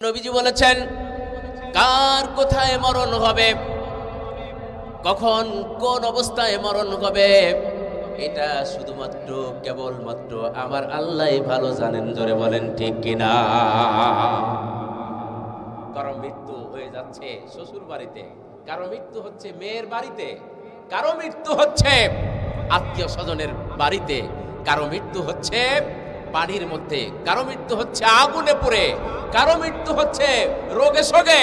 নবীজি বলেছেন কার কোথায় মরণ হবে, কখন কোন অবস্থায় মরণ হবে, এটা শুধুমাত্র কেবলমাত্র আমার আল্লাহই ভালো জানেন। জোরে বলেন ঠিক কিনা? কারো মৃত্যু হয়ে যাচ্ছে শ্বশুর বাড়িতে, কারো মৃত্যু হচ্ছে মেয়ের বাড়িতে, কারো মৃত্যু হচ্ছে আত্মীয় স্বজনের বাড়িতে, কারো মৃত্যু হচ্ছে পানির মধ্যে, কারো মৃত্যু হচ্ছে আগুনে পুড়ে, কারো মৃত্যু হচ্ছে রোগে শোগে,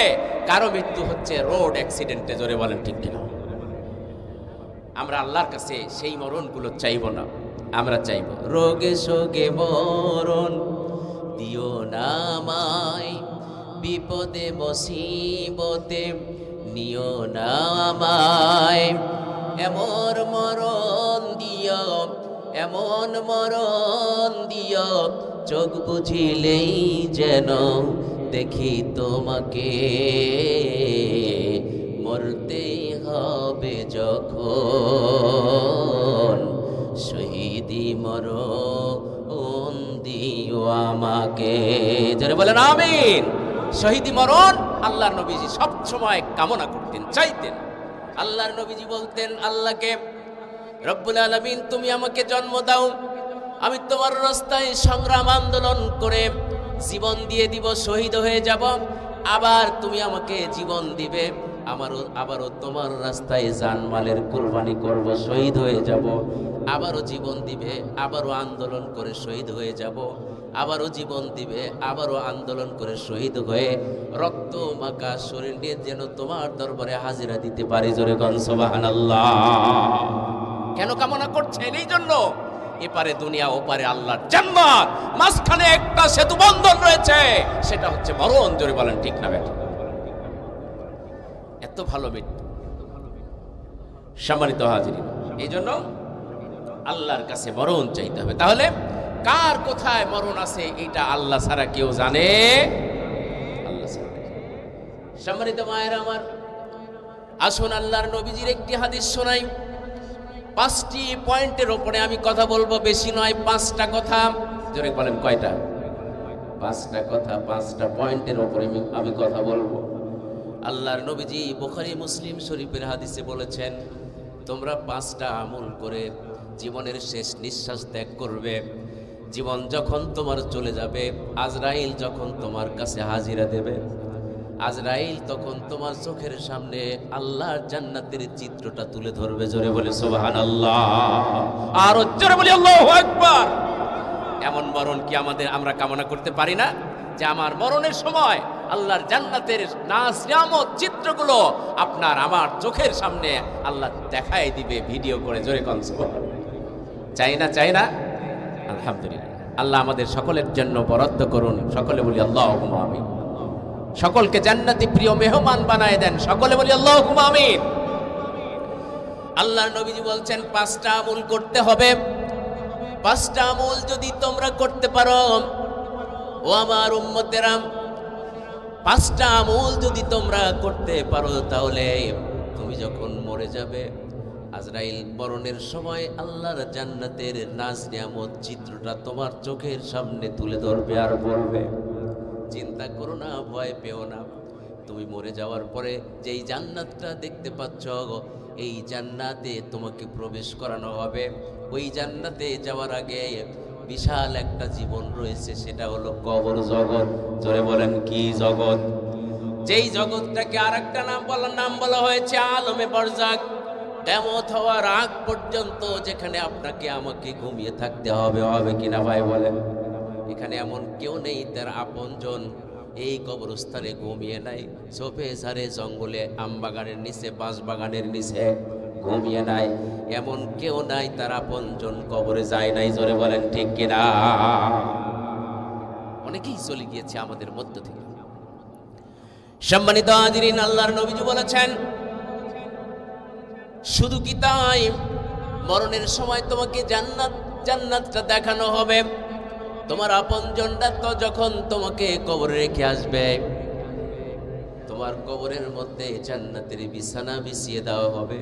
কারো মৃত্যু হচ্ছে রোড অ্যাক্সিডেন্টে। জোরে বলেন ঠিক কিনা? আমরা আল্লাহর কাছে সেই মরণগুলো চাইব না, আমরা চাইব রোগে শোগে মরণ দিও না আমায়, বিপদে মুসিবতে নিও না আমায়, এমন মরণ দিও, এমন মরণ দিও, চোখ বুঝিলেই যেন দেখি তোমাকে, মরতেই হবে যখন শহীদি মরণ দিও আমাকে। যারা বলেন আমিন। শহীদি মরণ আল্লাহর নবীজি সব সময় কামনা করতেন, চাইতেন। আল্লাহর নবীজি বলতেন আল্লাহকে, রব্বুল আলামিন তুমি আমাকে জন্ম দাও, আমি তোমার রাস্তায় সংগ্রাম আন্দোলন করে জীবন দিয়ে দিব, শহীদ হয়ে যাব, আবার তুমি আমাকে জীবন দিবে, আবারও তোমার রাস্তায় জানমালের কুরবানি করব, শহীদ হয়ে যাব, আবারও জীবন দিবে, আবারও আন্দোলন করে শহীদ হয়ে যাব, আবারও জীবন দিবে, আবারও আন্দোলন করে শহীদ হয়ে রক্ত মাখা শরীর নিয়ে যেন তোমার দরবারে হাজিরা দিতে পারি। জোরে কোন সুবহানাল্লাহ। কেন কামনা করছেন? এই জন্য এপারে দুনিয়া, ওপারে আল্লাহর জান্নাত, মাঝখানে একটা সেতু বন্ধন রয়েছে, সেটা হচ্ছে মরণ। জোরে বলেন ঠিক না বেঠিক? এত ভালো মৃত্যু। সম্মানিত হাজিরিন, এই জন্য আল্লাহর কাছে মরণ চাইতে হবে। তাহলে কার কোথায় মরণ আছে এটা আল্লাহ ছাড়া কেউ জানে? আল্লাহ ছাড়া। সম্মানিত মায়েরা আমার, আসুন আল্লাহর নবীজির একটি হাদিস শোনাই। 5টি পয়েন্টের উপরে আমি কথা বলবো, বেশি নয়, 5টা কথা। জোরে বলেন কয়টা? 5টা কথা, 5টা পয়েন্টের উপরে আমি কথা বলবো। আল্লাহর নবীজি বুখারী মুসলিম শরীফের হাদিসে বলেছেন, তোমরা 5টা আমল করে জীবনের শেষ নিঃশ্বাস ত্যাগ করবে। জীবন যখন তোমার চলে যাবে, আজরাইল যখন তোমার কাছে হাজিরা দেবে, আজরাইল তখন তোমার চোখের সামনে আল্লাহর জান্নাতের চিত্রটা তুলে ধরবে। জোরে বলে সুবহানাল্লাহ। আর জোরে বলি আল্লাহু আকবার। এমন মরণ কি আমরা কামনা করতে পারি না যে আমার মরণের সময় আল্লাহর জান্নাতের নাজ নিয়ামত চিত্রগুলো আপনার আমার চোখের সামনে আল্লাহ দেখায় দিবে ভিডিও করে? জোরে কোন সুবহানাল্লাহ। চাই না? চাই না? আলহামদুলিল্লাহ। আল্লাহ আমাদের সকলের জন্য বরাদ্দ করুন। সকলে বলি আল্লাহুম্মা আমিন। সকলকে জান্নাতি প্রিয় মেহমান বানায় দেন। সকলে বলি আল্লাহুম্মা আমিন। আল্লাহর নবীজি বলছেন 5টা আমল করতে হবে। 5টা আমল যদি তোমরা করতে পারো, ও আমার উম্মতেরা, 5টা আমল যদি তোমরা করতে পারো, তাহলে তুমি যখন মরে যাবে, আজরাইল মরণের সময় আল্লাহর জান্নাতের নাজ নিয়ামত চিত্রটা তোমার চোখের সামনে তুলে ধরবে আর বলবে, চিন্তা করো না, ভয় পেও না, তুমি মরে যাওয়ার পরে যেই জান্নাতটা দেখতে পাচ্ছ, এই জান্নাতে তোমাকে প্রবেশ করানো হবে। ওই জান্নাতে যাওয়ার আগে বিশাল একটা জীবন রয়েছে, সেটা হলো কবর জগৎ। জোরে বলেন কি জগৎ? যেই জগৎটাকে আর একটা নাম বলা হয়েছে আলমে বারজাখ। কিয়ামত হওয়ার আগ পর্যন্ত যেখানে আপনাকে আমাকে ঘুমিয়ে থাকতে হবে। হবে কিনা ভাই বলেন? এখানে এমন কেউ নেই তার আপনজন এই কবরস্থানে ঘুমিয়ে নাই, ঝোপে ঝাড়ে জঙ্গলে আমবাগানের নিচে বাঁশ বাগানের নিচে ঘুমিয়ে নাই, এমন কেউ নাই তার আপনজন কবরে যায় নাই। জোরে বলেন ঠিক কিনা? অনেকেই চলে গিয়েছে আমাদের মধ্য থেকে। সম্মানিত হাজিরিন, আল্লাহর নবীজি বলেছেন, শুধু কি তাই, মরণের সময় তোমাকে জান্নাতটা দেখানো হবে। তোমার আপনজনরা তো যখন তোমাকে কবরে রেখে আসবে, তোমার কবরের মধ্যে জান্নাতের বিছানা বিছিয়ে দেওয়া হবে।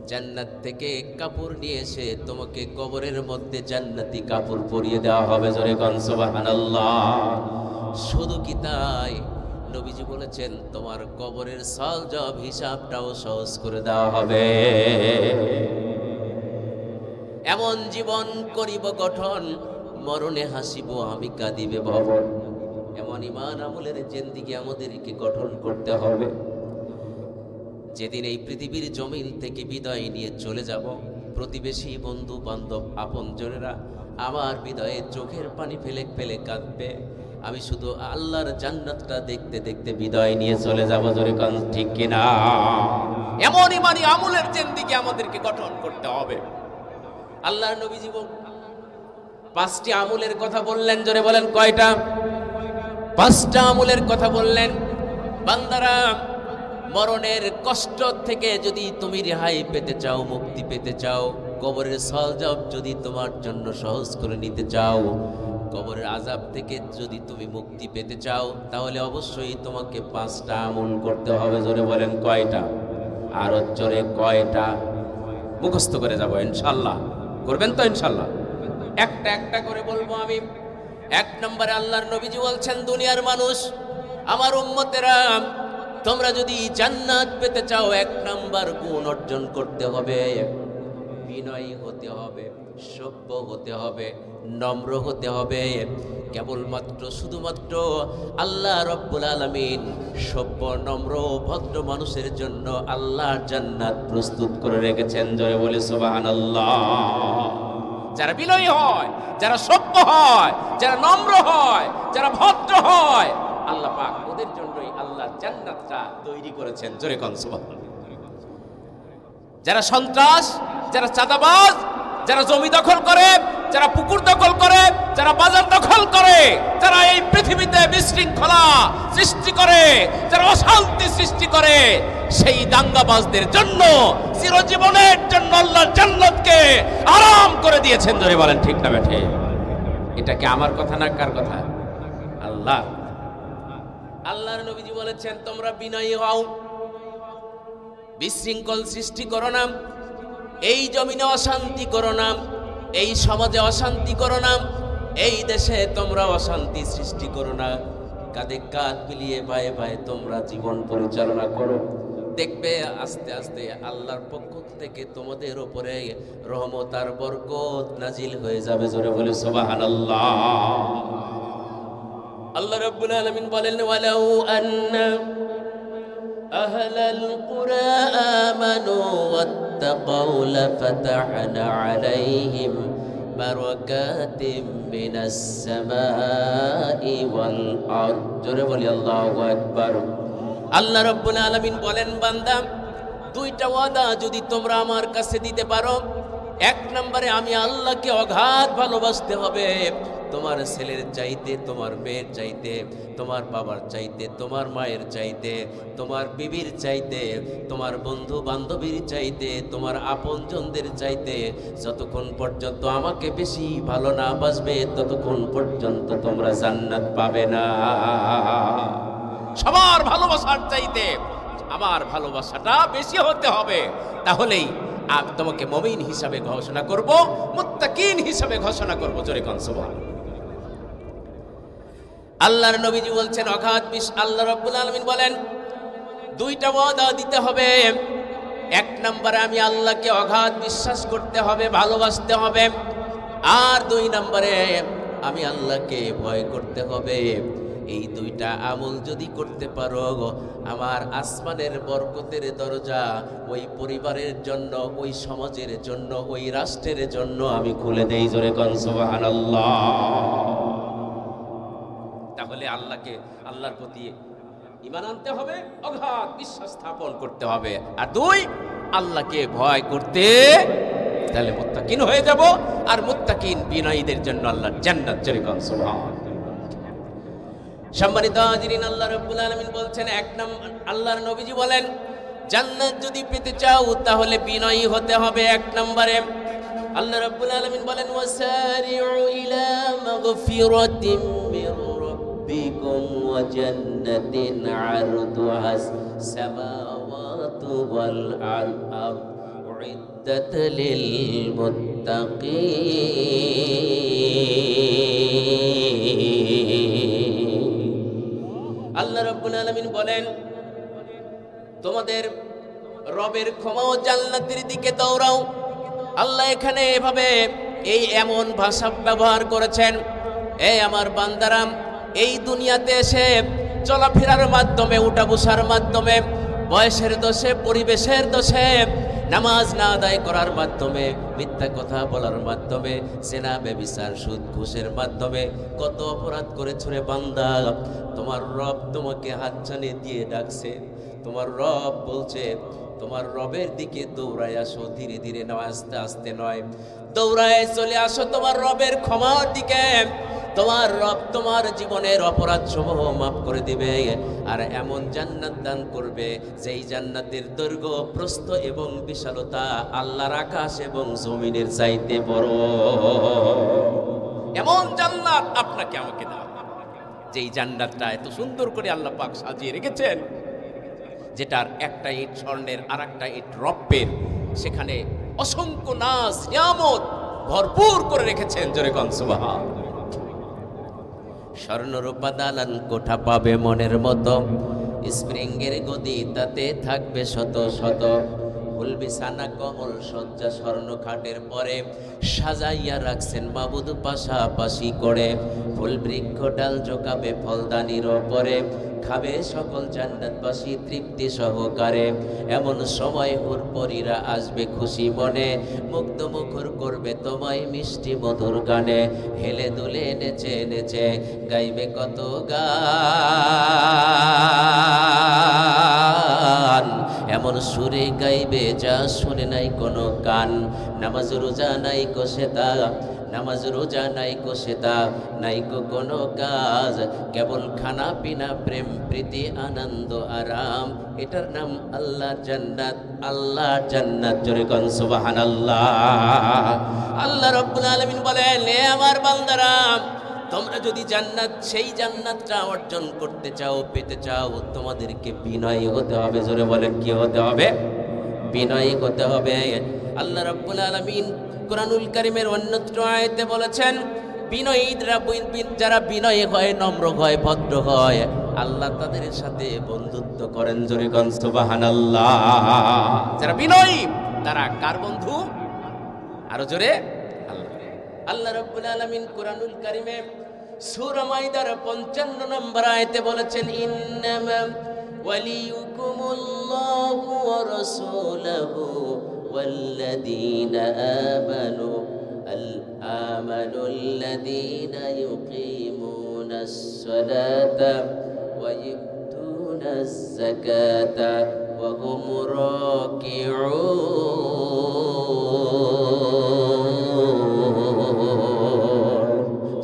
জান্নাত থেকে কাপড় নিয়ে এসে তোমাকে কবরের মধ্যে জান্নাতি কাপড় পরিয়ে দেওয়া হবে। জোরে কোন সুবহানাল্লাহ। শুধু কি তাই, নবীজি বলেছেন তোমার কবরের সওয়াব হিসাবটাও সহজ করে দেওয়া হবে। এমন জীবন করিব গঠন, মরণে হাসিব আমি কাঁদিবে ভবন। এমন ঈমান আমলের জিন্দেগি আমাদেরকে গঠন করতে হবে। যেদিন এই পৃথিবীর জমিন থেকে বিদায় নিয়ে চলে যাব, প্রতিবেশী, বন্ধু বান্ধব, আপনজনেরা আমার বিদায়ে চোখের পানি ফেলে ফেলে কাঁদবে। আমি শুধু আল্লাহর জান্নাতটা দেখতে দেখতে বিদায় নিয়ে চলে যাব। জোরে কান ঠিক কিনা? এমন ঈমানি আমলের জিন্দেগি আমাদেরকে গঠন করতে হবে। আল্লাহর নবীজি 5টি আমলের কথা বললেন। জোরে বলেন কয়টা? 5টা আমলের কথা বললেন। বান্দারা, মরণের কষ্ট থেকে যদি তুমি রেহাই পেতে চাও, মুক্তি পেতে চাও, কবরের সওয়াব যদি তোমার জন্য সহজ করে নিতে চাও, কবরের আযাব থেকে যদি তুমি মুক্তি পেতে চাও, তাহলে অবশ্যই তোমাকে 5টা আমল করতে হবে। জোরে বলেন কয়টা? আরো জোরে কয়টা? মুখস্থ করে যাব ইনশাআল্লাহ। করবেন তো ইনশাআল্লাহ? একটা একটা করে বলবো আমি। 1 নম্বরে আল্লাহর নবীজি বলছেন, দুনিয়ার মানুষ, আমার উম্মতেরা, তোমরা যদি জান্নাত পেতে চাও 1 নাম্বার গুণ অর্জন করতে হবে। বিনয়ী হতে হবে, সভ্য হতে হবে, নম্র হতে হবে। কেবলমাত্র শুধুমাত্র আল্লাহ রব্বুল আলামিন সভ্য, নম্র, ভদ্র মানুষের জন্য আল্লাহর জান্নাত প্রস্তুত করে রেখেছেন। জয় বলে সুবহানাল্লাহ। যারা বিনয়ী হয়, যারা সভ্য হয়, যারা নম্র হয়, যারা ভদ্র হয়, আল্লাহ পাক ওদের জন্যই আল্লাহর জান্নাতটা তৈরি করেছেন। জোরে কোন সুবহানাল্লাহ। যারা সন্ত্রাস, যারা চাঁদাবাজ, যারা জমি দখল করে, যারা পুকুর দখল করে, যারা বাজার দখল করে, যারা এই পৃথিবীতে বিশৃঙ্খলা সৃষ্টি করে, যারা অশান্তি সৃষ্টি করে, সেই দাঙ্গাবাজদের জন্য চিরজীবনের জন্য আল্লাহর জান্নাতকে আরাম করে দিয়েছেন। ধরে বলেন ঠিক না বেঠে? এটা কি আমার কথা না কার কথা? আল্লাহ। আল্লাহর নবীজি বলেছেন, তোমরা বিনয়ী হও, বিশৃঙ্খল সৃষ্টি করো না, এই জমিনে অশান্তি করো না, এই সমাজে অশান্তি করো না, এই দেশে তোমরা অশান্তি সৃষ্টি করো না। কাঁধে কাঁধ মিলিয়ে বায়ে বায়ে তোমরা জীবন পরিচালনা করো। দেখবে আস্তে আস্তে আল্লাহর পক্ষ থেকে তোমাদের উপরে রহমত আর বরকত নাজিল হয়ে যাবে। জোরে বলে সুবহানাল্লাহ। আল্লাহ রাব্বুল আলামিন বলেন, ওয়ালাউ আন্না আহলাল কুরা আমানু ওয়াত্তাকাউ লাফাতাহনা আলাইহিম বারাকাতিম মিনাস সামাই ওয়াল আরদ। জোরে বলি আল্লাহু আকবার। আল্লাহ রাব্বুল আলামিন বলেন, বান্দা, 2টা ওয়াদা যদি তোমরা আমার কাছে দিতে পারো, 1 নম্বরে আমি আল্লাহকে অগাধ ভালোবাসতে হবে। তোমার ছেলের চাইতে, তোমার মেয়ের চাইতে, তোমার বাবার চাইতে, তোমার মায়ের চাইতে, তোমার বিবির চাইতে, তোমার বন্ধু বান্ধবীর চাইতে, তোমার আপনজনদের চাইতে যতক্ষণ পর্যন্ত আমাকে বেশি ভালো না বাসবে, ততক্ষণ পর্যন্ত তোমরা জান্নাত পাবে না। সবার ভালোবাসার চাইতে আমার ভালোবাসাটা বেশি হতে হবে, তাহলেই আমি তোমাকে মুমিন হিসাবে ঘোষণা করব, মুত্তাকিন হিসাবে ঘোষণা করব। জোরে কোন সুবহানাল্লাহ। আল্লাহর নবীজি বলছেন অগাধ আল্লাহ রাব্বুল আলামিন বলেন, 2টা ওয়াদা দিতে হবে। 1 নম্বরে আমি আল্লাহকে অগাধ বিশ্বাস করতে হবে, ভালোবাসতে হবে। আর 2 নম্বরে আমি আল্লাহকে ভয় করতে হবে। এই 2টা আমল যদি করতে পারো, আমার আসমানের বরকতের দরজা ওই পরিবারের জন্য, ওই সমাজের জন্য, ওই রাষ্ট্রের জন্য আমি খুলে দেই। জোরে কোন সুবহানাল্লাহ। তাহলে আল্লাহর প্রতি ঈমান আনতে হবে, অগাধ বিশ্বাস স্থাপন করতে হবে। আর 2, আল্লাহকে ভয় করতে, তাহলে মুত্তাকিন হয়ে যাব। আর মুত্তাকিন বিনয়ীদের জন্য আল্লাহর জান্নাত। জোরে কোন সুবহানাল্লাহ। সম্মানিত হাজিরিন, আল্লাহ রাব্বুল আলামিন বলছেন, 1 নম্বর আল্লাহর নবীজি বলেন, জান্নাত যদি পেতে চাও তাহলে বিনয়ী হতে হবে। 1 নম্বরে আল্লাহ রাব্বুল আলামিন বলেন, ওয়াসারিউ ইলা মাগফিরাতিম মির রাব্বিকুম ওয়া জান্নাতিন আরদুহাস সামাওয়াতু ওয়াল আরদ উইদ্দাত লিল মুত্তাকিন। আল্লাহ রাব্বুল আলামিন বলেন, তোমাদের রবের ক্ষমা ও জান্নাতের দিকে দৌড়াও। আল্লাহ এখানে এভাবে এমন ভাষা ব্যবহার করেছেন, আমার বান্দারাম, এই দুনিয়াতে এসে চলাফেরার মাধ্যমে, উঠা বসার মাধ্যমে, বয়সের দোষে, পরিবেশের দোষে, নামাজ না আদায় করার মাধ্যমে, মিথ্যা কথা বলার মাধ্যমে, জেনা ব্যভিচার সুদ ঘুষের মাধ্যমে কত অপরাধ করেছো রে বান্দা। তোমার রব তোমাকে হাতছানি দিয়ে ডাকছে। তোমার রব বলছে, তোমার রবের দিকে দৌড়ায় আসো, ধীরে ধীরে নয়, আস্তে আস্তে নয়, দৌড়ায় চলে আসো তোমার রবের ক্ষমার দিকে। তোমার রব তোমার জীবনের অপরাধ সমূহ মাফ করে দিবে, আর এমন জান্নাত দান করবে যেই জান্নাতের দৈর্ঘ্য, প্রস্থ এবং বিশালতা আল্লাহর আকাশ এবং জমিনের চাইতে বড়। এমন জান্নাত আপনাকে আমাকে দাও, যেই জান্নাতটা এত সুন্দর করে আল্লাহ পাক সাজিয়ে রেখেছেন, যেটার একটা ইট স্বর্ণের আর একটা ইট রৌপ্যের, সেখানে অসংখ্য নাজ নিয়ামত ভরপুর করে রেখেছেন। জোরে কোন সুবহান। স্বর্ণরূপা দালান কোঠা পাবে মনের মতো, স্প্রিংয়ের গদি তাতে থাকবে শত শত, ফুল বিছানা কমল শয্যা স্বর্ণ খাটের পরে সাজাইয়া রাখছেন মাবুদ পাশাপাশি করে, ফুল বৃক্ষ ডাল জোকাবে ফলদানির ওপরে, খাবে সকল জান্নাতবাসী তৃপ্তি সহকারে। এমন সময় হুরপরীরা আসবে খুশি মনে, মুগ্ধ মুখর করবে তোমায় মিষ্টি মধুর গানে, হেলে দুলে নেচে নেচে গাইবে কত গান, এমন সুরে গাইবে যা শুনে নাই কোনো কান। নামাজ রোজা নাই কোশেতা, নামাজ রোজা নাই কোশেতা, নাইকো কোনো কাজ, কেবল খানা পিনা প্রেম প্রীতি আনন্দ আরাম, এটার নাম আল্লাহর জান্নাত। আল্লাহর জান্নাত, জোরে কোন সুবহানাল্লাহ। আল্লাহ রাব্বুল আলামিন বলেন, হে আমার বান্দারা, তোমরা যদি জান্নাত, সেই জান্নাতটা অর্জন করতে চাও, পেতে চাও, তোমাদেরকে বিনয়ী হতে হবে। জোরে বলেন, কি হতে হবে? বিনয়ী হতে হবে। আল্লাহ রাব্বুল আলামিন কুরআনুল কারীমের অন্যত্র আয়াতে বলেছেন, বিনয়ীরা, যারা বিনয়ী হয়, নম্র হয়, ভদ্র হয়, আল্লাহ তাদের সাথে বন্ধুত্ব করেন। জোরে কোন সুবহানাল্লাহ। যারা বিনয়ী তারা কার বন্ধু? আরো জোরে, আল্লাহ রাব্বুল আলামিন কুরআনুল কারীমে সূরা মাইদার 55 নম্বর আয়াতে বলেছেন, ইন্নামা ওয়ালিয়ুকুমুল্লাহু ওয়া রাসূলুহু ওয়াল্লাযীনা আমানু আল্লাযীনা ইউকিমুনাস সালাতা ওয়া ইউতুনাজ যাকাতা ওয়া হুম রাকিউন।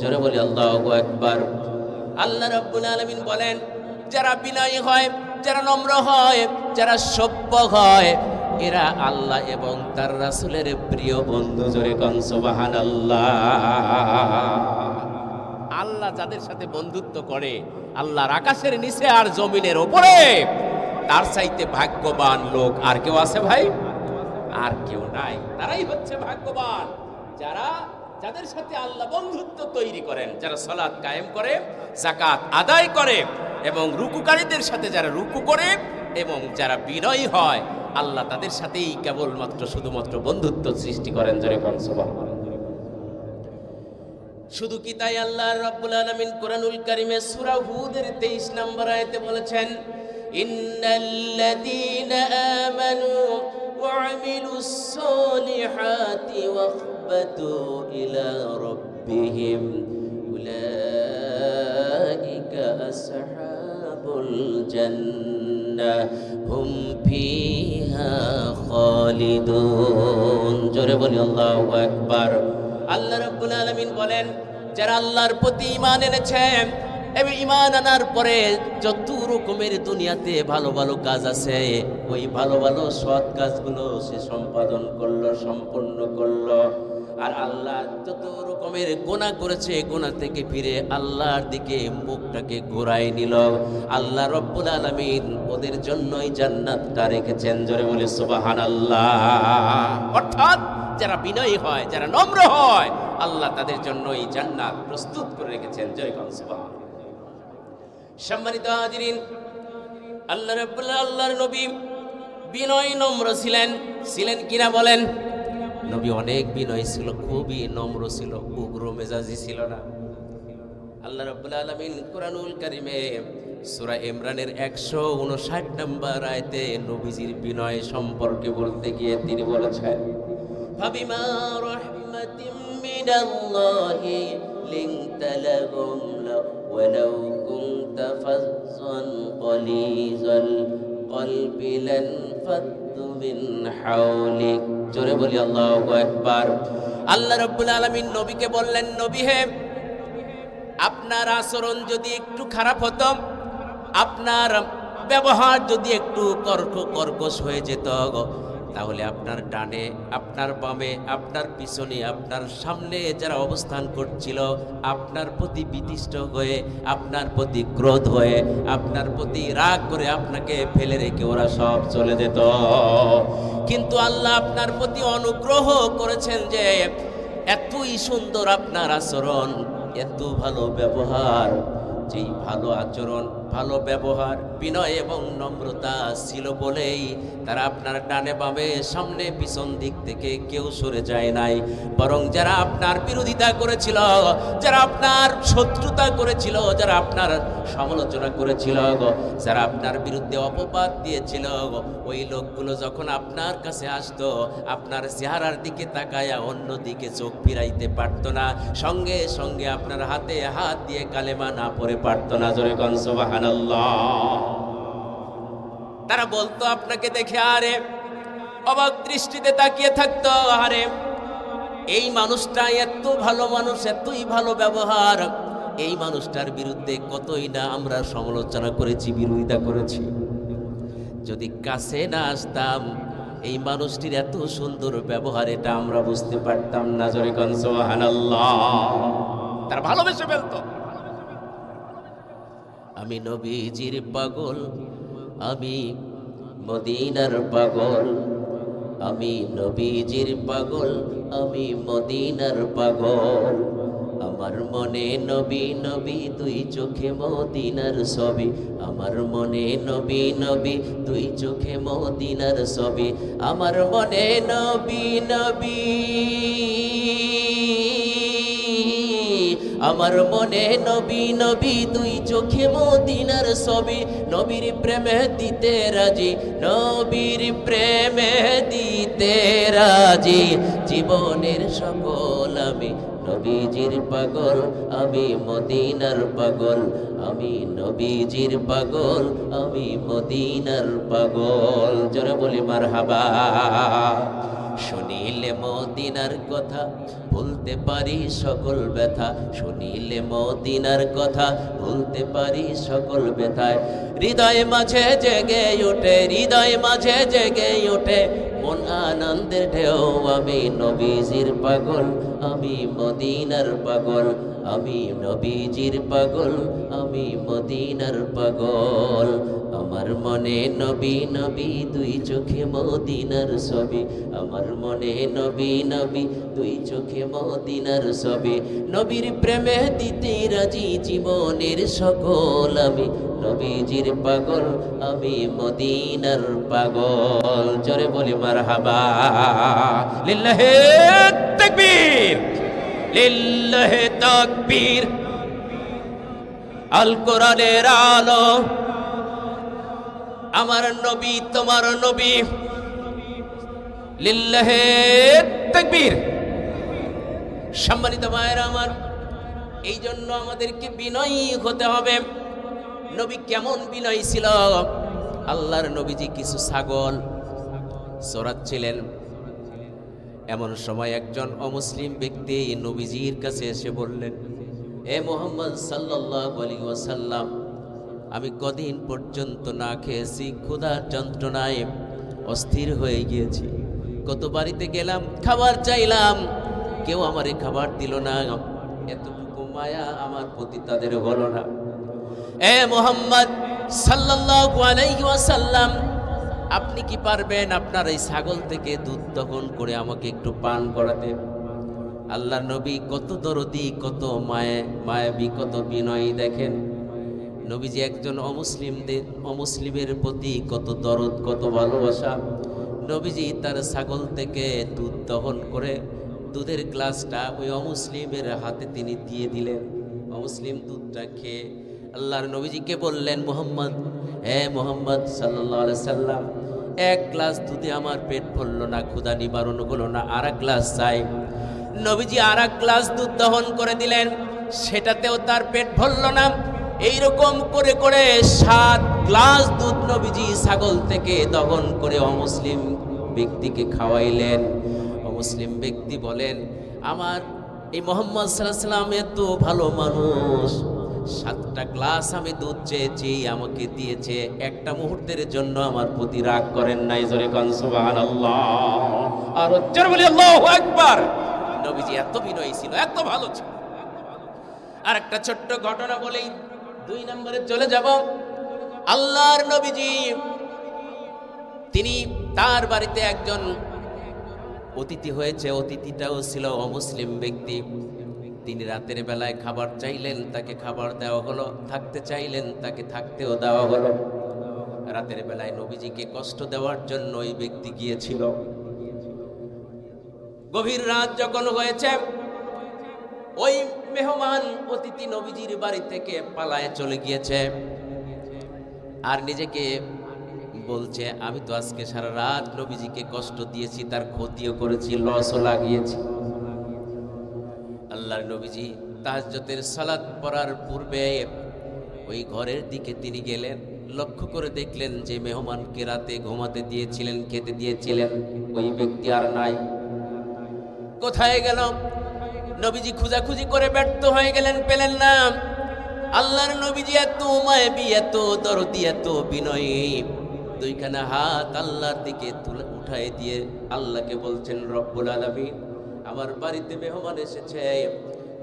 জোরে বলি আল্লাহু আকবার। আল্লাহ রাব্বুল আলামিন বলেন, যারা বিনয়ী হয়, যারা নম্র হয়, যারা সভ্য হয়, এরা আল্লাহ এবং তার রাসূলের প্রিয় বন্ধু। জোরে কোন সুবহানাল্লাহ। আল্লাহ যাদের সাথে বন্ধুত্ব করে, আল্লাহর আকাশের নিচে আর জমিনের উপরে, তার চাইতে ভাগ্যবান লোক আর কেউ আছে ভাই? আর কেউ নাই। তারাই হচ্ছে ভাগ্যবান, যাদের সাথে আল্লাহ বন্ধুত্ব তৈরি করেন, যারা সালাত কায়েম করে, যাকাত আদায় করে, এবং রুকুকারীদের সাথে যারা রুকু করে, এবং যারা বিনয়ী হয়, আল্লাহ তাদের সাথেই কেবলমাত্র শুধুমাত্র বন্ধুত্ব সৃষ্টি করেন। জোরে কোন সুবহানাল্লাহ। শুধু কি তাই? আল্লাহ রাব্বুল আলামিন কুরআনুল কারীমে সূরা হুদের 23 নম্বর আয়াতে বলেছেন, ইন্নাল্লাযীনা আমানু ওয়া আমিলুস সালিহাতি ওয়া আখবাতু ইলা রাব্বিহিম উলাইকা আসহাবুল জান্নাহ হুম ফিহা খালিদুন। জোরে বলি আল্লাহু আকবার। আল্লাহ রাব্বুল আলামিন বলেন, যারা আল্লাহর প্রতি ঈমান এনেছে এবং ঈমান আনার পরে যত রকমের দুনিয়াতে ভালো ভালো কাজ আছে, ওই ভালো ভালো সৎ কাজগুলো সে সম্পাদন করলো, সম্পন্ন করলো, আর আল্লাহ যত রকমের গুনাহ করেছে, গুনাহ থেকে ফিরে আল্লাহর দিকে মুখটাকে ঘোরায় নিল, আল্লাহ রাব্বুল আলামিন ওদের জন্যই জান্নাতটা রেখেছেন। জোরে বলি সুবহানাল্লাহ। অর্থাৎ যারা বিনয়ী হয়, যারা নম্র হয়, আল্লাহ তাদের জন্য এই জান্নাত প্রস্তুত করে রেখেছেন। জয় কোন সুবহানাল্লাহ। সম্মানিত হাজিরিন, আল্লাহর নবী বিনয় নম্র ছিলেন কিনা বলেন? নবী অনেক বিনয় ছিল, খুবই নম্র ছিল, উগ্র মেজাজি ছিল না। আল্লাহ রাব্বুল আলামিন কুরআনুল কারীমে সূরা ইমরানের 159 নম্বর আয়াতে নবীজির বিনয় সম্পর্কে বলতে গিয়ে তিনি বলেছেন, ফাবিমা রাহমাতিম মিনাল্লাহি লিনতা লাহুম ওয়ালাউ কুনতা ফাজ্জান গালিজাল কলবি লানফাদ্দু মিন হাওলিক। জোরে বলি আল্লাহু আকবার। আল্লাহ রাব্বুল আলামিন নবীকে বললেন, নবী হে, আপনার আচরণ যদি একটু খারাপ হতো, আপনার ব্যবহার যদি একটু কর্কশ হয়ে যেত, তাহলে আপনার ডানে, আপনার বামে, আপনার পিছনে, আপনার সামনে যারা অবস্থান করছিল, আপনার প্রতি বিতৃষ্ট হয়ে, আপনার প্রতি ক্রোধ হয়ে, আপনার প্রতি রাগ করে আপনাকে ফেলে রেখে ওরা সব চলে যেত। কিন্তু আল্লাহ আপনার প্রতি অনুগ্রহ করেছেন যে এতই সুন্দর আপনার আচরণ, এত ভালো ব্যবহার, যেই ভালো আচরণ, ভালো ব্যবহার, বিনয় এবং নম্রতা ছিল বলেই তারা আপনার ডানে বামে, সামনে পিছন দিক থেকে কেউ সরে যায় নাই। বরং যারা আপনার বিরোধিতা করেছিল, যারা আপনার শত্রুতা করেছিল, যারা আপনার সমালোচনা করেছিল, যারা আপনার বিরুদ্ধে অপবাদ দিয়েছিল, ওই লোকগুলো যখন আপনার কাছে আসতো, আপনার চেহারার দিকে তাকায়া অন্য দিকে চোখ ফিরাইতে পারতো না, সঙ্গে সঙ্গে আপনার হাতে হাত দিয়ে কালেমা না পড়ে পারতো না। জোরে কোন সুবহানাল্লাহ। তারা বলতো আপনাকে দেখে, আরে অবাক দৃষ্টিতে তাকিয়ে থাকতো, আরে এই মানুষটা এত ভালো মানুষ, এতই ভালো ব্যবহার, এই মানুষটার বিরুদ্ধে কতই না আমরা সমালোচনা করেছি, বিরোধিতা করেছি। যদি কাছে না আসতাম, এই মানুষটির এত সুন্দর ব্যবহার এটা আমরা বুঝতে পারতাম না। জোরে কোন সুবহানাল্লাহ। তারা ভালোবেসে ফেলতো। আমি নবীজির পাগল, আমি মদিনার পাগল, আমি নবীজির পাগল, আমি মদিনার পাগল। আমার মনে নবী নবী, দুই চোখে মদিনার ছবি। আমার মনে নবী নবী, দুই চোখে মদিনার ছবি। আমার মনে নবী নবী, আমার মনে নবী নবী, দুই চোখে মদিনার ছবি। নবীর প্রেমে দিতে রাজি, নবীর প্রেমে দিতে রাজি। জীবনের সকল আমি নবীজির পাগল, আমি মদিনার পাগল, আমি নবীজির পাগল, আমি মদিনার পাগল। জোরে বলি মারহাবা। শুনিলে মদিনার কথা ভুলতে পারি সকল ব্যথা, শুনিলে মদিনার কথা ভুলতে পারি সকল ব্যথায়। হৃদয় মাঝে জেগে ওঠে, হৃদয় মাঝে জেগে ওঠে মন আনন্দের ঢেউ। আমি নবীজির পাগল, আমি মদিনার পাগল, আমি নবীজির পাগল, আমি মদিনার পাগল। আমার মনে নবী নবী, দুই চোখে মদিনার ছবি। আমার মনে নবী নবী, দুই চোখে মদিনার ছবি। নবীর প্রেমে দিতে রাজি জীবনের সকল। আমি নবীজির পাগল, আমি মদিনার পাগল। জোরে বলি মারহাবা। লিল্লাহে তাকবীর, লিল্লাহে তাকবীর। আল কোরআনের আলো, আমার নবী তোমার নবী। লিল্লাহে তাকবীর। সম্মানিত ভাইরা আমার, এই জন্য আমাদেরকে বিনয়ী হতে হবে। নবী কেমন বিনয়ী ছিল? আল্লাহর নবীজি কিছু ছাগল চড়াচ্ছিলেন। এমন সময় একজন অমুসলিম ব্যক্তি নবীজির কাছে এসে বললেন, এ মুহাম্মদ সাল্লাল্লাহু আলাইহি ওয়াসাল্লাম, আমি কদিন পর্যন্ত না খেয়েছি, ক্ষুধার যন্ত্রণায় অস্থির হয়ে গিয়েছি। কত বাড়িতে গেলাম, খাবার চাইলাম, কেউ আমারে খাবার দিল না। এতটুকু মায়া আমার প্রতি তাদের হলো না। এ মুহাম্মদ সাল্লাল্লাহু আলাইহি ওয়াসাল্লাম, আপনি কি পারবেন আপনার এই ছাগল থেকে দুধ দহন করে আমাকে একটু পান করাতে? আল্লাহর নবী কত দরদি, কত মায়াবী, কত বিনয়ী। দেখেন নবীজি একজন অমুসলিমের প্রতি কত দরদ, কত ভালোবাসা। নবীজি তার ছাগল থেকে দুধ দহন করে দুধের গ্লাসটা ওই অমুসলিমের হাতে তিনি দিয়ে দিলেন। অমুসলিম দুধটা খেয়ে আল্লাহর নবীজিকে বললেন, মোহাম্মদ, মোহাম্মদ সাল্লাল্লাহু আলাইহি সাল্লাম, এক গ্লাস দুধে আমার পেট ভরলো না, ক্ষুধা নিবারণ হলো না, আর এক গ্লাস চাই। নবীজি আর এক গ্লাস দুধ দহন করে দিলেন, সেটাতেও তার পেট ভরল না। এইরকম করে করে 7 গ্লাস দুধ নবীজি ছাগল থেকে দহন করে অমুসলিম ব্যক্তিকে খাওয়াইলেন। অমুসলিম ব্যক্তি বলেন, আমার এই মোহাম্মদ সাল্লাল্লাহু আলাইহি সাল্লাম এত ভালো মানুষ, 7টা গ্লাস আমি দুধ চেয়েছি, আমাকে দিয়েছে, একটা মুহূর্তের জন্য আমার প্রতি রাগ করেন নাই। জোরে কোন সুবহানাল্লাহ, আর জোরে বলি আল্লাহু আকবার। নবীজি এত বিনয়ী ছিল, এত ভালো ছিল। আর একটা ছোট্ট ঘটনা বলেই 2 নম্বরে চলে যাব। আল্লাহর নবীজি তিনি তার বাড়িতে একজন অতিথি হয়েছে, অতিথিটাও ছিল অমুসলিম ব্যক্তি। তিনি রাতের বেলায় খাবার চাইলেন, তাকে খাবার দেওয়া হলো, থাকতে চাইলেন, তাকে থাকতেও দেওয়া হলো। রাতের বেলায় নবীজিকে কষ্ট দেওয়ার জন্য ওই ব্যক্তি গিয়েছিল। গভীর রাত যখন হয়েছে, ওই মেহমান অতিথি নবীজির বাড়ি থেকে পালায়ে চলে গিয়েছে। আর নিজেকে বলছে, আমি তো আজকে সারা রাত নবীজিকে কষ্ট দিয়েছি, তার ক্ষতিও করেছি, লসও লাগিয়েছি। আল্লাহর নবীজি তাহাজ্জুদের সালাত পড়ার পূর্বে ওই ঘরের দিকে তিনি গেলেন। লক্ষ্য করে দেখলেন যে মেহমানকে রাতে ঘুমাতে দিয়েছিলেন, খেতে দিয়েছিলেন, ওই ব্যক্তি আর নাই। কোথায় গেল? নবীজি খোঁজাখুঁজি করে ব্যর্থ হয়ে গেলেন, পেলেন না। আল্লাহর নবীজি এত মায়াবী, এত দরদি, এত বিনয়ী, 2খানা হাত আল্লাহর দিকে উঠায় দিয়ে আল্লাহকে বলছেন, রব্বুল আলামিন, আমার বাড়িতে মেহমান এসেছে,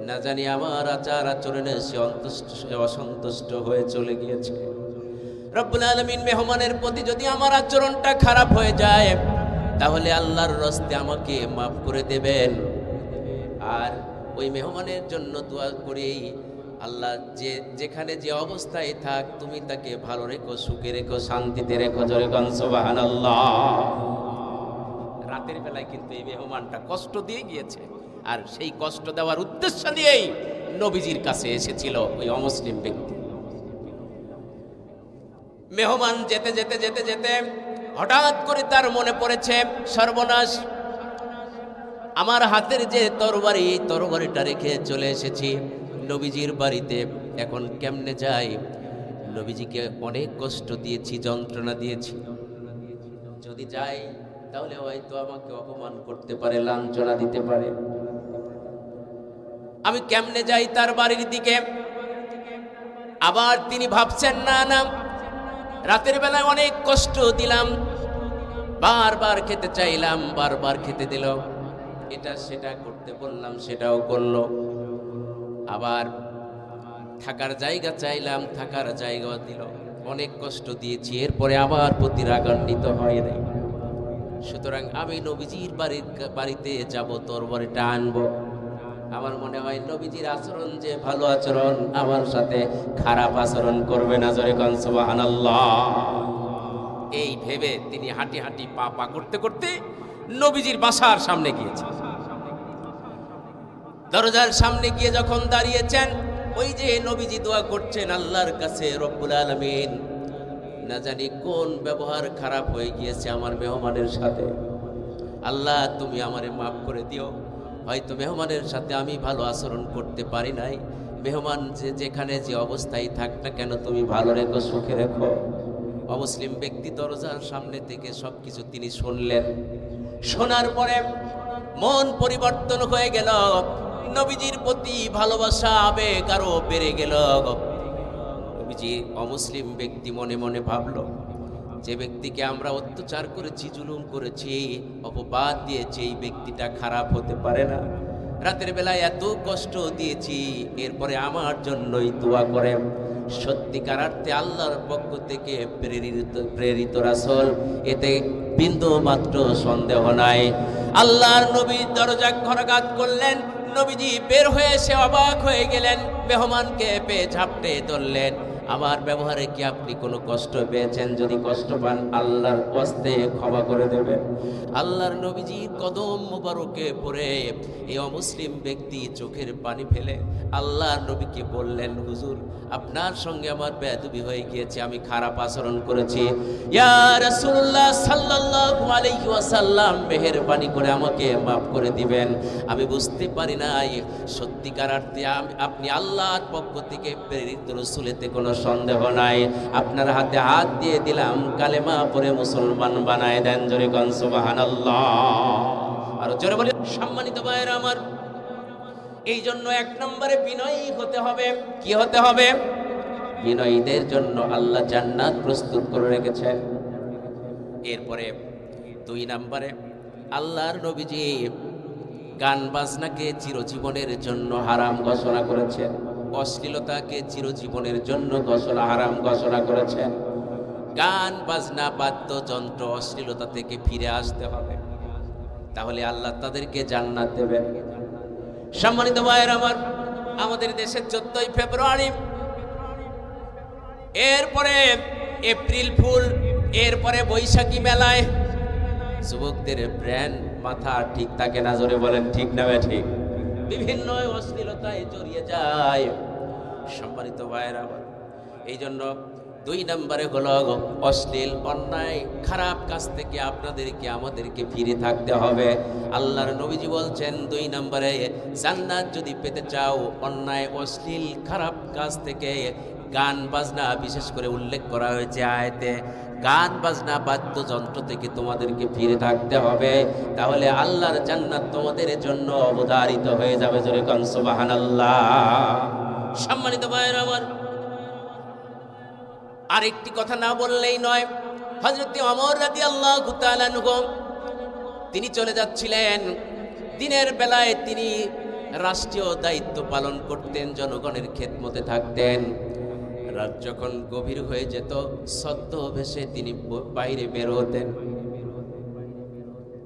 না জানি আমার আচার আচরণে সে অসন্তুষ্ট হয়ে চলে গিয়েছে। রব্বুল আলামিন, মেহমানের প্রতি যদি আমার আচরণটা খারাপ হয়ে যায়, তাহলে আল্লাহর রাস্তে আমাকে মাফ করে দেবেন। আর ওই মেহমানের জন্য দোয়া করি, আল্লাহ যেখানে যে অবস্থায় থাক, তুমি তাকে ভালো রেখো, সুখে রেখো, শান্তিতে রেখো। জোরে কোন সুবহানাল্লাহ। রাতের বেলায় কিন্তু এই মেহমানটা কষ্ট দিয়ে গিয়েছে, আর সেই কষ্ট দেওয়ার উদ্দেশ্য নিয়েই নবীজির কাছে এসেছিল ওই অমুসলিম ব্যক্তি। মেহমান যেতে যেতে যেতে যেতে হঠাৎ করে তার মনে পড়েছে, সর্বনাশ, আমার হাতের যে তরবারি, এই তরবারিটা রেখে চলে এসেছি নবীজির বাড়িতে, এখন কেমনে যাই? নবীজিকে অনেক কষ্ট দিয়েছি, যন্ত্রণা দিয়েছি, যদি যাই তাহলে হয়তো আমাকে অপমান করতে পারে, লাঞ্ছনা দিতে পারে। আমি কেমনে যাই তার বাড়ির দিকে? আবার তিনি ভাবছেন, না না, রাতের বেলায় অনেক কষ্ট দিলাম, বারবার খেতে চাইলাম, বারবার খেতে দিল, এটা সেটা করতে বললাম, সেটাও করলো। আবার থাকার জায়গা চাইলাম, থাকার জায়গাও দিল, অনেক কষ্ট দিয়েছি, এরপরে আমার প্রতি রাগান্বিত হয় নাই। সুতরাং আমি নবীজির বাড়িতে যাব, তরবারিটা আনবো। আমার মনে হয় নবীজির আচরণ যে ভালো আচরণ, আমার সাথে খারাপ আচরণ করবে না। জোরে কোন সুবহানাল্লাহ। এই ভেবে তিনি হাঁটি হাঁটি পা পা করতে করতে নবীজির বাসার সামনে গিয়েছেন। দরজার সামনে গিয়ে যখন দাঁড়িয়েছেন, ওই যে নবীজি দোয়া করছেন আল্লাহর কাছে, রব্বুল আলামিন, না জানি কোন ব্যবহার খারাপ হয়ে গিয়েছে আমার মেহমানের সাথে, আল্লাহ তুমি আমারে মাফ করে দিও। হয়তো মেহমানের সাথে আমি ভালো আচরণ করতে পারি নাই, মেহমান যেখানে যে অবস্থায় থাক না কেন, তুমি ভালো রেখো, সুখে রেখো। অমুসলিম ব্যক্তি দরজার সামনে থেকে সবকিছু তিনি শুনলেন। শোনার পরে মন পরিবর্তন হয়ে গেল, নবীজির প্রতি ভালোবাসা, আবেগ আরো বেড়ে গেল। নবীজি অমুসলিম ব্যক্তি মনে মনে ভাবলো, যে ব্যক্তিকে আমরা অত্যাচার করেছি, জুলুম করেছি, অপবাদ দিয়েছি, এই ব্যক্তিটা খারাপ হতে পারে না। রাতের বেলায় এত কষ্ট দিয়েছি, এরপরে আমার জন্যই দোয়া করে। সত্যিকার অর্থে আল্লাহর পক্ষ থেকে প্রেরিত রাসূল, এতে বিন্দু মাত্র সন্দেহ নাই। আল্লাহর নবী দরজা ঘরকাত করলেন, নবীজি বের হয়ে এসে অবাক হয়ে গেলেন, মেহমানকে পেয়ে ঝাপটে ধরলেন, আমার ব্যবহারে কি আপনি কোনো কষ্ট পেয়েছেন? যদি কষ্ট পান আল্লাহর ওয়াস্তে ক্ষমা করে দেবেন। আল্লাহর নবীজির কদম মোবারকে পড়ে এই অমুসলিম ব্যক্তি চোখের পানি ফেলে আল্লাহর নবীকে বললেন, হুজুর আপনার সঙ্গে আমার বেয়াদবি হয়ে গিয়েছে, আমি খারাপ আচরণ করেছি, ইয়া রাসূলুল্লাহ সাল্লাল্লাহু আলাইহি ওয়াসাল্লাম মেহেরবানি করে আমাকে মাফ করে দিবেন। আমি বুঝতে পারি নাই সত্যিকার অর্থে আপনি আল্লাহর পক্ষ থেকে প্রেরিত রাসূল, এতে কোনো সন্দেহ নাই। আপনার হাতে হাত দিয়ে দিলাম, কালেমা পড়ে মুসলমান বানায় দেন। জোরে কোন সুবহানাল্লাহ। আর জোরে বলি সম্মানিত ভাইরা আমার, এই জন্য এক নম্বরে বিনয়ী হতে হবে। কি হতে হবে? বিনয়ীদের জন্য আল্লাহ জান্নাত প্রস্তুত করে রেখেছেন। এরপরে 2 নম্বরে আল্লাহর নবীজি গান বাজনাকে চিরজীবনের জন্য হারাম ঘোষণা করেছেন, অশ্লীলতাকে চিরজীবনের জন্য হারাম ঘোষণা করেছেন। গান বাজনা বাদ্যযন্ত্র অশ্লীলতা থেকে ফিরে আসতে হবে, তাহলে আল্লাহ তাদেরকে জান্নাত দেবেন। সম্মানিত ভাইয়ের আমার, আমাদের দেশের 14ই ফেব্রুয়ারি, এরপরে এপ্রিল ফুল, এরপরে বৈশাখী মেলায় যুবকদের ব্র্যান্ড মাথা ঠিক থাকে না। জোরে বলেন ঠিক না ঠিক? বিভিন্ন অশ্লীলতায় জড়িয়ে যায়। সম্মানিত ভাইয়ের আমার, এই জন্য 2 নম্বরে হলো অশ্লীল অন্যায় খারাপ কাজ থেকে আপনাদেরকে আমাদেরকে ফিরে থাকতে হবে। আল্লাহর নবীজি বলছেন 2 নম্বরে জান্নাত যদি পেতে চাও অন্যায় অশ্লীল খারাপ কাজ থেকে, গান বাজনা বিশেষ করে উল্লেখ করা হয়েছে আয়াতে, গান বাজনা বাদ্যযন্ত্র থেকে তোমাদেরকে ফিরে থাকতে হবে, তাহলে আল্লাহর জান্নাত তোমাদের জন্য অবধারিত হয়ে যাবে। জোরে কোন সুবহানাল্লাহ। সম্মানিত ভাইরা আমার, আরেকটি কথা না বললেই নয়। হযরত ওমর রাদিয়াল্লাহু তাআলা আনহু তিনি চলে যাচ্ছিলেন, দিনের বেলায় তিনি রাষ্ট্রীয় দায়িত্ব পালন করতেন, জনগণের খেদমতে থাকতেন। রাত যখন গভীর হয়ে যেত ছদ্মবেশে তিনি বাইরে বের হতেন।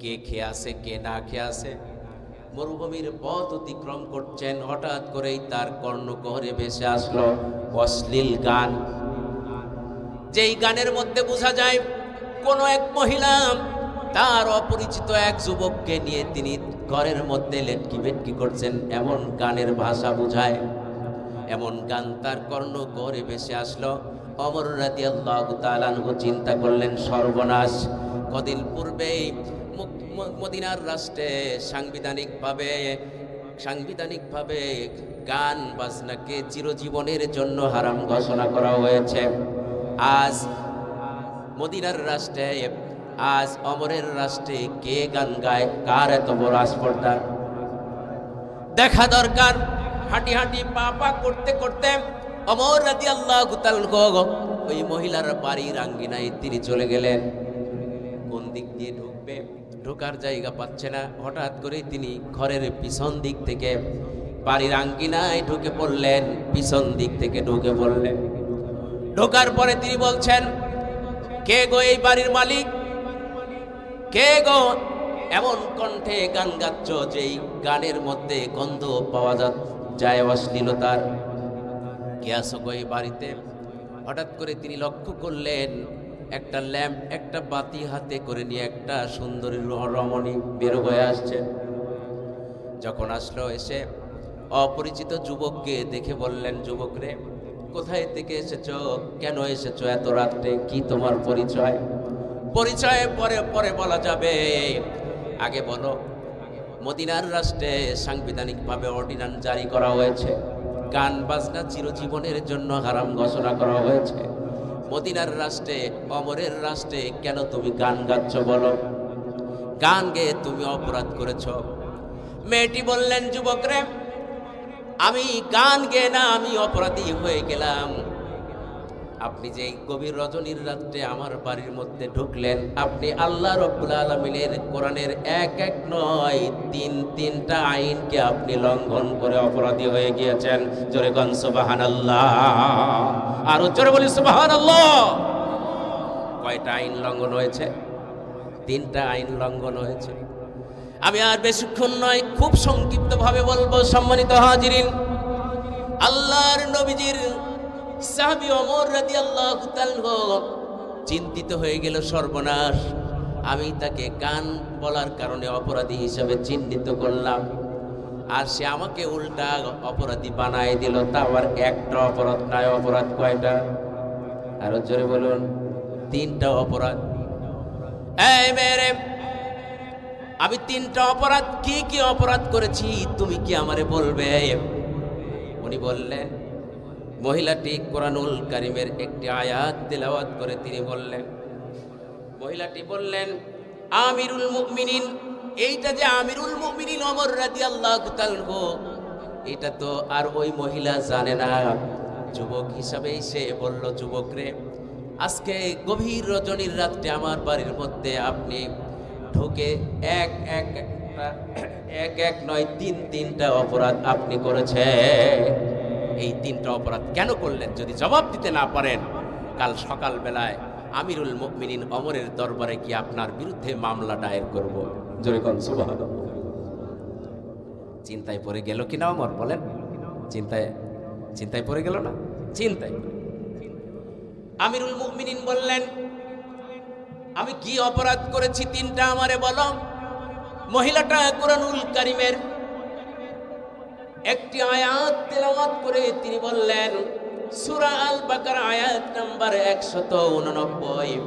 কে খেয়ে আসে কে না খেয়ে আসে, মরুভূমির পথ অতিক্রম করছেন, হঠাৎ করেই তার কর্ণকুহরে ভেসে আসলো অশ্লীল গান। যেই গানের মধ্যে বোঝা যায় কোন এক মহিলা তার অপরিচিত এক যুবককে নিয়ে তিনি ঘরের মধ্যে লেটকি বেটকি করছেন, এমন গানের ভাষা বোঝায়। এমন গান তার কর্ণকুহরে ভেসে আসলো। ওমর রাদিয়াল্লাহু তাআলা আনহু চিন্তা করলেন, সর্বনাশ। কদিন পূর্বেই মদিনার রাষ্ট্রে সাংবিধানিকভাবে গান বাজনাকে চিরজীবনের জন্য হারাম ঘোষণা করা হয়েছে। আজ মদিনার রাষ্ট্রে, আজ ওমরের রাষ্ট্রে কে গান গায়, কার এত বড় আসপর্দা দেখা দরকার। হাঁটি হাঁটি পা পা করতে করতে ওমর রাদিয়াল্লাহু তাআলা ওই মহিলার বাড়ির আঙ্গিনায় তিনি চলে গেলেন। কোন দিক দিয়ে ঢুকবে, ঢোকার জায়গা পাচ্ছে না। হঠাৎ করে তিনি ঘরের পিছন দিক থেকে বাড়ির আঙ্গিনায় ঢুকে পড়লেন, পিছন দিক থেকে ঢুকে পড়লেন। ঢোকার পরে তিনি বলছেন, কে গো এই বাড়ির মালিক? কে গো এমন কণ্ঠে গান গাচ্ছ যেই গানের মধ্যে গন্ধ পাওয়া যায় অশ্লীলতার? কে আছো গো এই বাড়িতে? হঠাৎ করে তিনি লক্ষ্য করলেন একটা ল্যাম্প, একটা বাতি হাতে করে নিয়ে একটা সুন্দরী রমণী বের হয়ে আসছে। যখন আসলো, এসে অপরিচিত যুবককে দেখে বললেন, যুবক রে, কোথায় থেকে এসেছো, কেন এসেছো এত রাত্রে, কি তোমার পরিচয়? পরিচয় পরে পরে বলা যাবে, আগে বলো। মদিনার রাষ্ট্রে সাংবিধানিকভাবে অর্ডিন্যান্স জারি করা হয়েছে, গান বাজনা চিরজীবনের জন্য হারাম ঘোষণা করা হয়েছে। মদিনার রাষ্ট্রে, ওমরের রাষ্ট্রে কেন তুমি গান গাচ্ছ বলো? গান গেয়ে তুমি অপরাধ করেছ। মেয়েটি বললেন, যুবক রে, আমি গান গেয়ে না, আমি অপরাধী হয়ে গেলাম। আপনি যে গভীর রজনীর রাত্রে আমার বাড়ির মধ্যে ঢুকলেন, আপনি আল্লাহ রাব্বুল আলামিনের কোরআনের এক নয় তিনটা আইনকে আপনি লঙ্ঘন করে অপরাধী হয়ে গিয়েছেন। জোরে কোন সুবহানাল্লাহ। আর জোরে বলি সুবহানাল্লাহ। কয়টা আইন লঙ্ঘন হয়েছে? 3টা আইন লঙ্ঘন হয়েছে। আমি আর বেশিক্ষণ নয়, খুব সংক্ষিপ্তভাবে বলবো। সম্মানিত হাজিরিন, আল্লাহর নবীজির সাহাবী ওমর রাদিয়াল্লাহু তাআলা চিন্তিত হয়ে গেল, সর্বনাশ, আমি তাকে গান বলার কারণে অপরাধী হিসাবে চিহ্নিত করলাম, আর সে আমাকে উল্টা অপরাধী বানায় দিল। তা আবার একটা অপরাধ নয়, অপরাধ কয়টা? আরো জোরে বলুন। 3টা অপরাধ। এই মেরে, আমি 3টা অপরাধ, কি কি অপরাধ করেছি তুমি কি আমারে বলবে? উনি বললেন, মহিলাটি কোরআনুল কারীমের একটি আয়াত তেলাওয়াত করে তিনি বললেন, মহিলাটি বললেন, আমিরুল মুমিনিন, এইটা যে আমিরুল মুমিনিন ওমর রাদিয়াল্লাহু তাআলা, এটা তো আর ওই মহিলা জানে না। যুবক হিসাবেই সে বলল, যুবক রে, আজকে গভীর রজনীর রাত্রে আমার বাড়ির মধ্যে আপনি ঢুকে এক নয় 3টা অপরাধ আপনি করেছেন। এই 3টা অপরাধ কেন করলেন যদি জবাব দিতে না পারেন, কাল সকাল বেলায় আমিরুল মুমিনিন ওমরের দরবারে গিয়ে আপনার বিরুদ্ধে মামলা দায়ের করব। জোরে কোন সুবহানাল্লাহ। চিন্তায় পড়ে গেল কিনা ওমর, বলেন? চিন্তায় পড়ে গেল না? চিন্তায়। আমিরুল মুমিনিন বললেন, আমি কি অপরাধ করেছি 3টা আমারে বলো। মহিলাটা কোরআনুল কারীমের একটি আয়াত তেলাওয়াত করে তিনি বললেন, সূরা আল বাকারা আয়াত নাম্বার 189।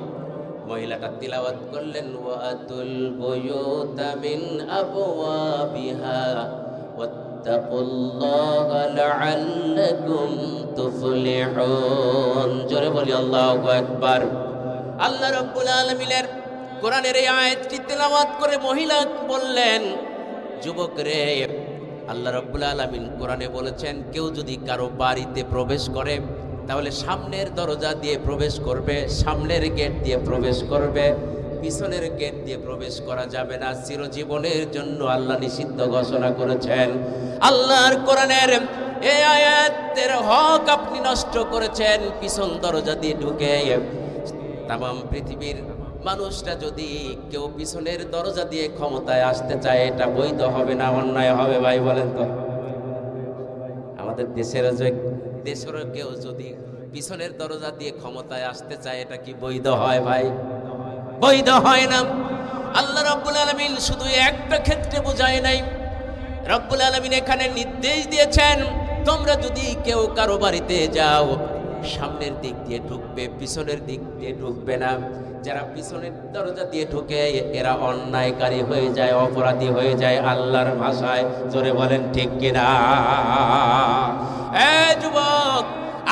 মহিলাটা তিলাওয়াত করলেন, ওয়াতুল বুয়ুতা মিন আবওয়াবিহা ওয়াত্তাকুল্লাহা লাআল্লাকুম তুফলিহুন। জোরে বলি আল্লাহু আকবার। আল্লাহ রাব্বুল আলামিনের কোরআনের এই আয়াতটি তেলাওয়াত করে মহিলা বললেন, যুবক রে, আল্লাহ রাব্বুল আলামিন কোরআনে বলেছেন, কেউ যদি কারো বাড়িতে প্রবেশ করে তাহলে সামনের দরজা দিয়ে প্রবেশ করবে, সামনের গেট দিয়ে প্রবেশ করবে, পিছনের গেট দিয়ে প্রবেশ করা যাবে না। চিরজীবনের জন্য আল্লাহ নিষিদ্ধ ঘোষণা করেছেন। আল্লাহর কোরআনের এই আয়াতের হক আপনি নষ্ট করেছেন পিছন দরজা দিয়ে ঢুকে। তামাম পৃথিবীর মানুষটা যদি কেউ পিছনের দরজা দিয়ে ক্ষমতায় আসতে চায়, এটা বৈধ হবে না, অন্যায় হবে? ভাই বলেন তো। আমাদের দেশেরও কেউ যদি পিছনের দরজা দিয়ে ক্ষমতায় আসতে চায়, এটা কি বৈধ হয়? ভাই বৈধ হয় না। আল্লাহ রাব্বুল আলামিন শুধু একটা ক্ষেত্রে বোঝায় নাই, রাব্বুল আলামিন এখানে নির্দেশ দিয়েছেন, তোমরা যদি কেউ কারো বাড়িতে যাও, সামনের দিক দিয়ে ঢুকবে, পিছনের দিক দিয়ে ঢুকবে না। যারা পিছনের দরজা দিয়ে ঢুকে এরা অন্যায়কারী হয়ে যায়, অপরাধী হয়ে যায় আল্লাহর ভাষায়। জোরে বলেন ঠিক কিনা? যুবক,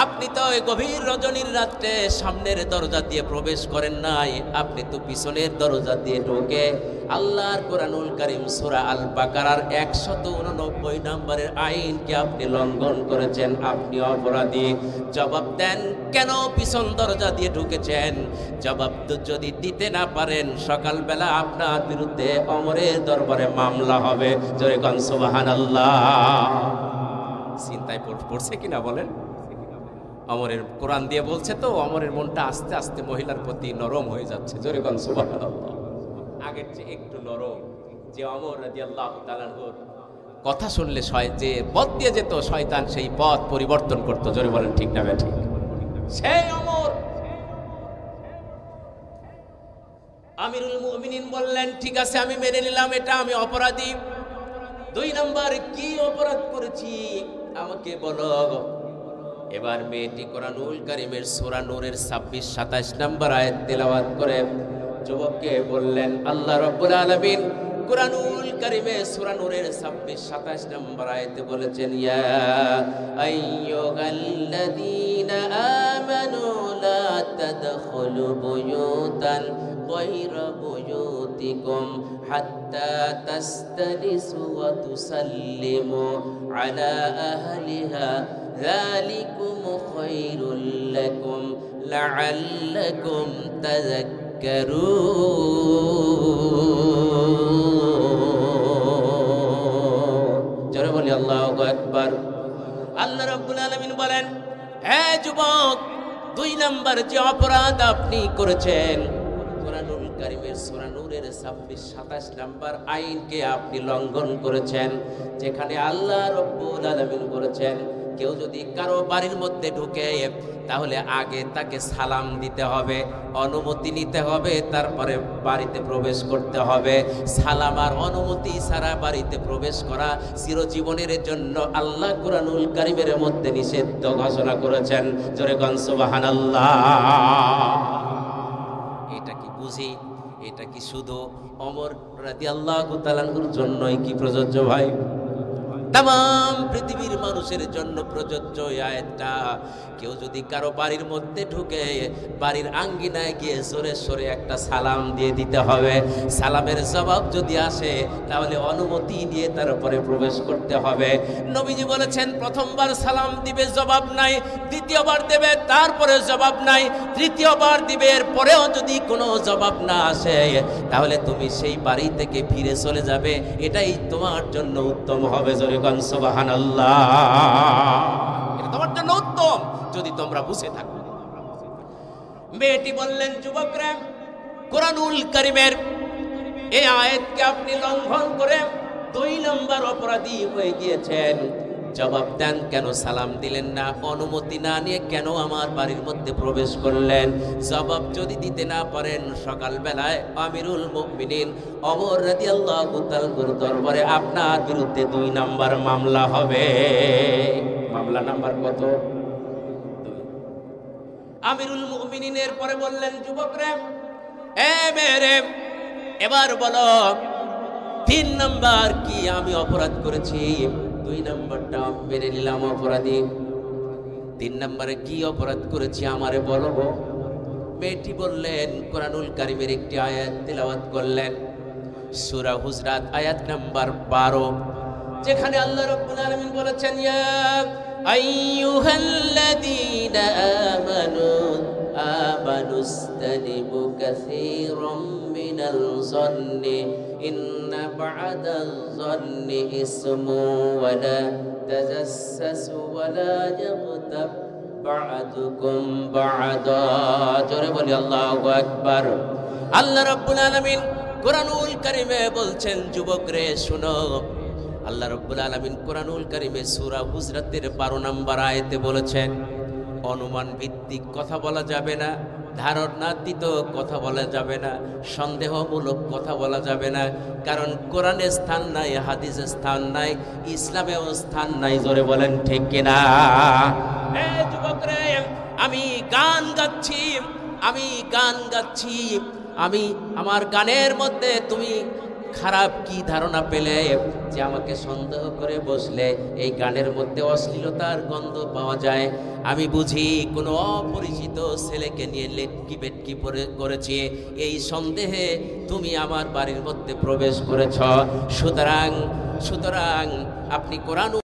আপনি তো ওই গভীর রজনীর রাত্রে সামনের দরজা দিয়ে প্রবেশ করেন নাই, আপনি তো পিছনের দরজা দিয়ে ঢুকে আল্লাহর কোরআনুল কারীম সূরা আল বাকারার 189 নম্বরের আইনকে আপনি লঙ্ঘন করেছেন, আপনি অপরাধী। জবাব দেন, কেন পিছন দরজা দিয়ে ঢুকেছেন? জবাব যদি দিতে না পারেন, সকালবেলা আপনার বিরুদ্ধে ওমরের দরবারে মামলা হবে। জোরে কোন সুবহানাল্লাহ। চিন্তায় পড়ছে কিনা বলেন? ওমরের কোরআন দিয়ে বলছে তো, ওমরের মনটা আস্তে আস্তে মহিলার প্রতি নরম হয়ে যাচ্ছে। জোরে কোন সুবহানাল্লাহ। আগের চেয়ে একটু নরম। যে ওমর রাদিয়াল্লাহু তাআলার কথা শুনলে যে পথ দিয়ে যেত শয়তান, সেই পথ পরিবর্তন করতো। জোরে বলেন ঠিক না ঠিক? সেই ওমর। আমিরুল মুমিনিন বললেন, ঠিক আছে, আমি মেনে নিলাম এটা আমি অপরাধী। 2 নাম্বার কি অপরাধ করেছি আমাকে বলো। এবার মেয়েটি কোরআনুল কারীমের সূরা নূরের 26-27 নম্বর আয়াত তেলাওয়াত করে যুবককে বললেন, আল্লাহ রাব্বুল আলামিন কোরআনুল কারীমে সূরা নূরের 26-27 নম্বর আয়াতে বলেছেন, ইয়া আইয়ুহাল্লাযীনা আমানু লা তাদখুলু বুয়ুতান গায়রা বুয়ুতিকুম হাত্তা তাস্তানিসু ওয়া তুসাল্লিমু আলা আহলিহা যালিকুম খায়রুল লাকুম লাআল্লাকুম তাযাক্কারুন। জোরে বলি আল্লাহু আকবার। আল্লাহ রাব্বুল আলামিন বলেন, হে যুবক, 2 নাম্বার যে অপরাধ আপনি করেছেন, কোরআনুল কারীমের সূরা নূরের 26-27 নম্বর আইনকে আপনি লঙ্ঘন করেছেন, যেখানে আল্লাহ রাব্বুল আলামিন বলেছেন, কেউ যদি কারো বাড়ির মধ্যে ঢুকে তাহলে আগে তাকে সালাম দিতে হবে, অনুমতি নিতে হবে, তারপরে বাড়িতে প্রবেশ করতে হবে। সালাম আর অনুমতি ছাড়া বাড়িতে প্রবেশ করা চিরজীবনের জন্য আল্লাহ কুরআনুল কারীমের মধ্যে নিষিদ্ধ ঘোষণা করেছেন। জোরে কোন সুবহানাল্লাহ। এটা কি বুঝি? এটা কি শুধু ওমর রাদিয়াল্লাহু তাআলা আনহুর জন্যই কি প্রযোজ্য ভাই? तमाम পৃথিবীর মানুষের জন্য প্রযোজ্য এই আয়াতটা। কেউ যদি কারো বাড়ির মধ্যে ঢুকে বাড়ির আঙ্গিনায় গিয়ে সরে সরে একটা সালাম দিয়ে দিতে হবে। সালামের জবাব যদি আসে তাহলে অনুমতি দিয়ে তারপরে প্রবেশ করতে হবে। নবীজি বলেছেন প্রথমবার সালাম দিবে, জবাব নাই, দ্বিতীয়বার দেবে, তারপরে জবাব নাই, তৃতীয়বার দিবে, এর পরেও যদি কোনো জবাব না আসে তাহলে তুমি সেই বাড়ি থেকে ফিরে চলে যাবে, এটাই তোমার জন্য উত্তম হবে। জোরে কোন সুবহানাল্লাহ। এটা তোমার জন্য উত্তম যদি তোমরা বুঝে থাকো। মেয়েটি বললেন, যুবকরা, কুরআনুল কারীমের এই আয়াতকে আপনি লঙ্ঘন করে 2 নম্বর অপরাধী হয়ে গিয়েছেন। জবাব দেন, কেন সালাম দিলেন না? অনুমতি না নিয়ে কেন আমার বাড়ির মধ্যে প্রবেশ করলেন? জবাব যদি দিতে না পারেন, সকালবেলায় আমিরুল মুমিনিন ওমর রাদিয়াল্লাহু তাআলার দরবারে আপনার বিরুদ্ধে 2 নম্বর মামলা হবে। মামলা নাম্বার কত? 2। আমিরুল মুমিনিনের পরে বললেন, যুবকরা, মেরে এবার বলো 3 নম্বর কি আমি অপরাধ করেছি? 2 নম্বরটা মেনে নিলাম অপরাধী, 3 নম্বরে কি অপরাধ করেছি আমারে বলো। মেয়েটি বললেন, কুরআনুল কারীমের একটি আয়াত তেলাওয়াত করলেন, সূরা হুজরাত আয়াত নাম্বার 12, যেখানে আল্লাহ রাব্বুল আলামিন বলেছেন, ইয়া আইয়ুহাল্লাযীনা আমানুস্তানিবু কাসীরাম মিনাল যন্নি ইন্না বা'দাল যন্নি ইসমু ওয়া লা তাজাসসাসু ওয়া লা ইয়াগতাব বা'দুকুম বা'দা। জোরে বলি আল্লাহু আকবার। আল্লাহ রাব্বুল আলামিন কুরআনুল কারীমে বলছেন, যুবকরে শুনো, আল্লাহ রাব্বুল আলামিন কুরআনুল কারীমে সূরা হুজরাতের 12 নম্বর আয়াতে বলেছেন, অনুমান ভিত্তিক কথা বলা যাবে না, ধারণাতীত কথা বলা যাবে না, সন্দেহমূলক কথা বলা যাবে না, কারণ কোরআনে স্থান নাই, হাদিসে স্থান নাই, ইসলামেও স্থান নাই। জোরে বলেন ঠিক কিনা? যুবকরে, আমি গান গাচ্ছি, আমি আমার গানের মধ্যে তুমি খারাপ কি ধারণা পেলে যে আমাকে সন্দেহ করে বসলে? এই গানের মধ্যে অশ্লীলতার গন্ধ পাওয়া যায়। আমি বুঝি কোনো অপরিচিত ছেলেকে নিয়ে লেটকি বেটকি করেছি, এই সন্দেহে তুমি আমার বাড়ির মধ্যে প্রবেশ করেছ। সুতরাং আপনি কোরআন